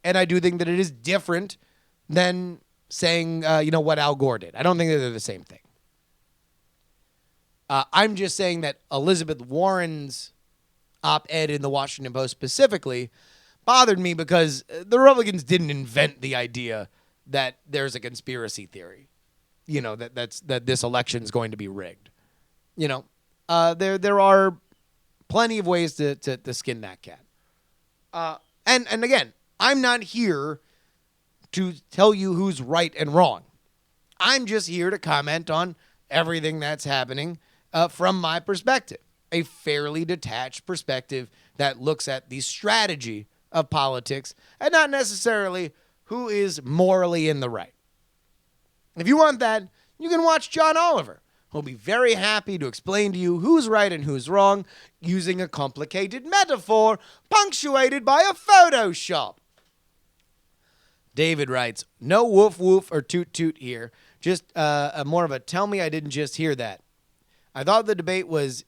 A: And I do think that it is different than saying, what Al Gore did. I don't think that they're the same thing. I'm just saying that Elizabeth Warren's op-ed in the Washington Post specifically bothered me because the Republicans didn't invent the idea that there's a conspiracy theory, that this election is going to be rigged. There are plenty of ways to skin that cat. And again, I'm not here to tell you who's right and wrong. I'm just here to comment on everything that's happening from my perspective. A fairly detached perspective that looks at the strategy of politics and not necessarily who is morally in the right. If you want that, you can watch John Oliver. He'll be very happy to explain to you who's right and who's wrong using a complicated metaphor punctuated by a Photoshop. David writes, no woof woof or toot toot here. Just more of a tell me I didn't just hear that. I thought the debate was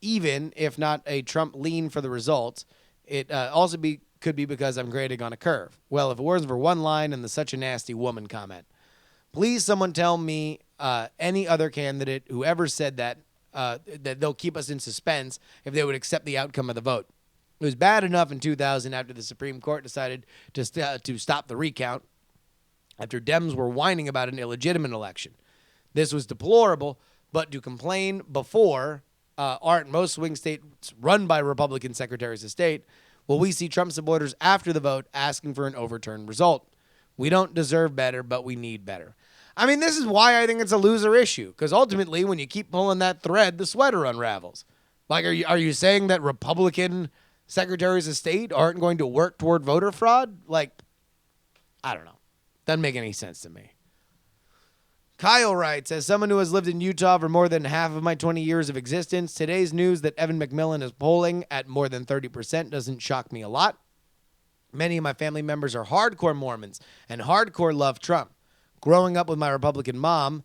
A: even, if not a Trump lean for the results. It also could be because I'm grading on a curve. Well, if it wasn't for one line and the such a nasty woman comment. Please someone tell me any other candidate who ever said that they'll keep us in suspense if they would accept the outcome of the vote. It was bad enough in 2000 after the Supreme Court decided to stop the recount after Dems were whining about an illegitimate election. This was deplorable, but to complain before aren't most swing states run by Republican secretaries of state, will we see Trump supporters after the vote asking for an overturned result? We don't deserve better, but we need better. I mean, this is why I think it's a loser issue, because ultimately, when you keep pulling that thread, the sweater unravels. Like, are you saying that Republican secretaries of state aren't going to work toward voter fraud? Like, I don't know. Doesn't make any sense to me. Kyle writes, as someone who has lived in Utah for more than half of my 20 years of existence, today's news that Evan McMillan is polling at more than 30% doesn't shock me a lot. Many of my family members are hardcore Mormons and hardcore love Trump. Growing up with my Republican mom,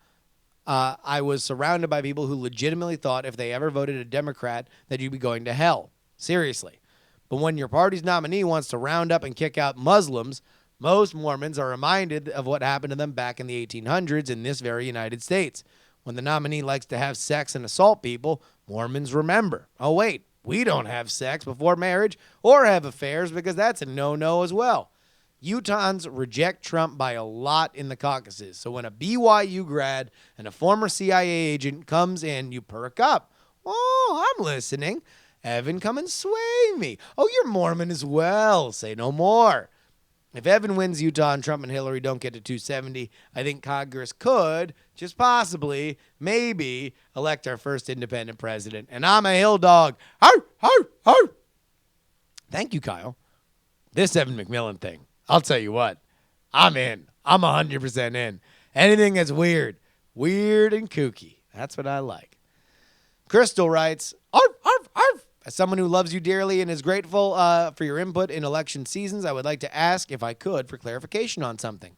A: I was surrounded by people who legitimately thought if they ever voted a Democrat that you'd be going to hell. Seriously. But when your party's nominee wants to round up and kick out Muslims, most Mormons are reminded of what happened to them back in the 1800s in this very United States. When the nominee likes to have sex and assault people, Mormons remember, oh wait, we don't have sex before marriage or have affairs because that's a no-no as well. Utahns reject Trump by a lot in the caucuses. So when a BYU grad and a former CIA agent comes in, you perk up. Oh, I'm listening. Evan, come and sway me. Oh, you're Mormon as well. Say no more. If Evan wins Utah and Trump and Hillary don't get to 270, I think Congress could, just possibly, maybe, elect our first independent president. And I'm a Hill dog. Arr, arr, arr. Thank you, Kyle. This Evan McMillan thing, I'll tell you what, I'm in. I'm 100% in. Anything that's weird and kooky. That's what I like. Crystal writes, arf, arf, arf. As someone who loves you dearly and is grateful for your input in election seasons, I would like to ask, if I could, for clarification on something.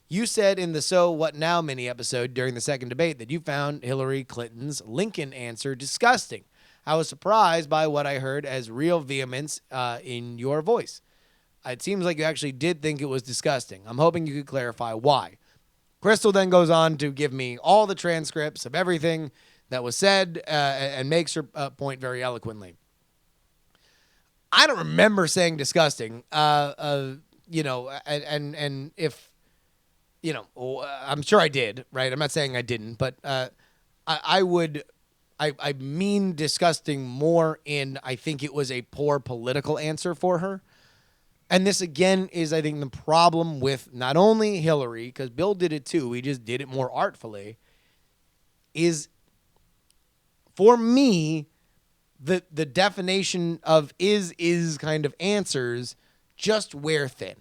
A: You said in the So What Now mini episode during the second debate that you found Hillary Clinton's Lincoln answer disgusting. I was surprised by what I heard as real vehemence in your voice. It seems like you actually did think it was disgusting. I'm hoping you could clarify why. Crystal then goes on to give me all the transcripts of everything that was said and makes her point very eloquently. I don't remember saying disgusting, and if, I'm sure I did, right? I'm not saying I didn't, but I mean disgusting more in I think it was a poor political answer for her. And this, again, is, I think, the problem with not only Hillary, because Bill did it too, he just did it more artfully, is, for me, the definition of is kind of answers just wear thin.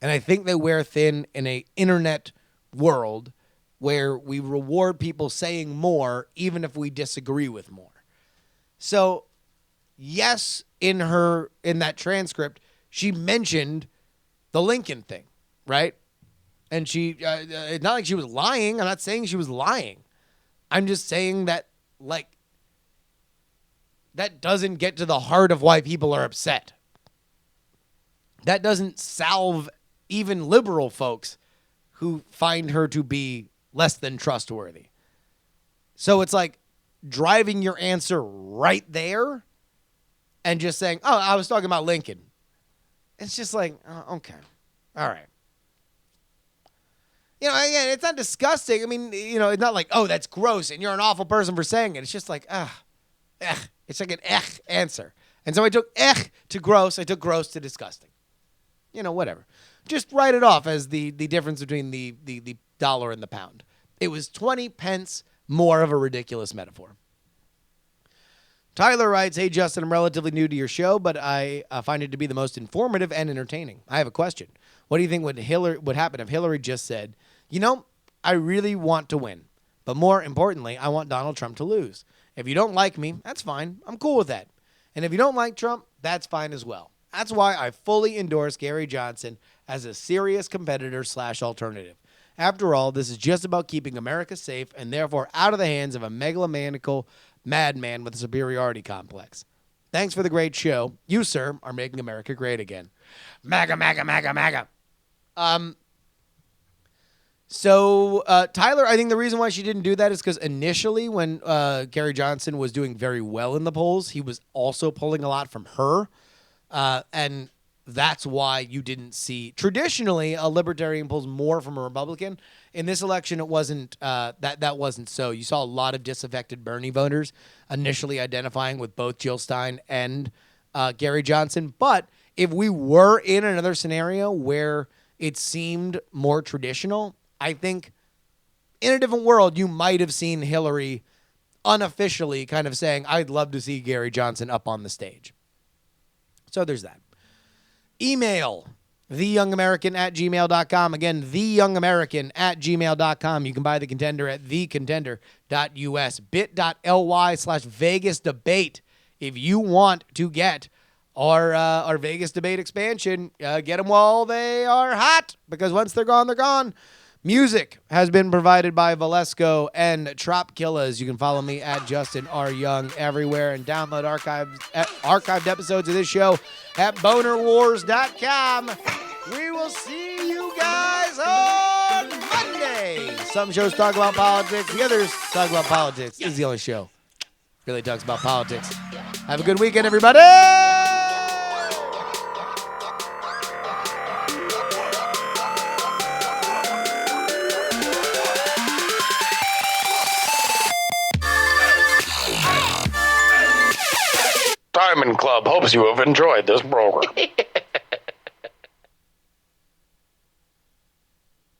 A: And I think they wear thin in an internet world where we reward people saying more even if we disagree with more. So, yes, in that transcript, she mentioned the Lincoln thing, right? And she, it's not like she was lying. I'm not saying she was lying. I'm just saying that, that doesn't get to the heart of why people are upset. That doesn't salve even liberal folks who find her to be less than trustworthy. So it's like driving your answer right there and just saying, oh, I was talking about Lincoln. It's just like, okay, all right. Again, it's not disgusting. I mean, it's not like, oh, that's gross and you're an awful person for saying it. It's just like, it's like an answer. And so I took to gross. I took gross to disgusting. Whatever. Just write it off as the difference between the dollar and the pound. It was 20 pence more of a ridiculous metaphor. Tyler writes, hey, Justin, I'm relatively new to your show, but I find it to be the most informative and entertaining. I have a question. What do you think would happen if Hillary just said, I really want to win, but more importantly, I want Donald Trump to lose. If you don't like me, that's fine. I'm cool with that. And if you don't like Trump, that's fine as well. That's why I fully endorse Gary Johnson as a serious competitor / alternative. After all, this is just about keeping America safe and therefore out of the hands of a megalomaniacal madman with a superiority complex. Thanks for the great show. You, sir, are making America great again. MAGA, MAGA, MAGA, MAGA. So Tyler, I think the reason why she didn't do that is because initially when Gary Johnson was doing very well in the polls, he was also pulling a lot from her. And that's why you didn't see traditionally a libertarian pulls more from a Republican. In this election, it wasn't that wasn't so. You saw a lot of disaffected Bernie voters initially identifying with both Jill Stein and Gary Johnson. But if we were in another scenario where it seemed more traditional, I think in a different world, you might have seen Hillary unofficially kind of saying, I'd love to see Gary Johnson up on the stage. So there's that. Email theyoungamerican@gmail.com. Again, theyoungamerican@gmail.com. You can buy The Contender at thecontender.us. bit.ly/Vegas debate. If you want to get our Vegas debate expansion, get them while they are hot, because once they're gone, they're gone. Music has been provided by Valesco and Trop Killers. You can follow me at Justin R. Young everywhere and download archived episodes of this show at bonerwars.com. We will see you guys on Monday. Some shows talk about politics. The others talk about politics. This is the only show really talks about politics. Have a good weekend, everybody.
C: Diamond Club hopes you have enjoyed this program.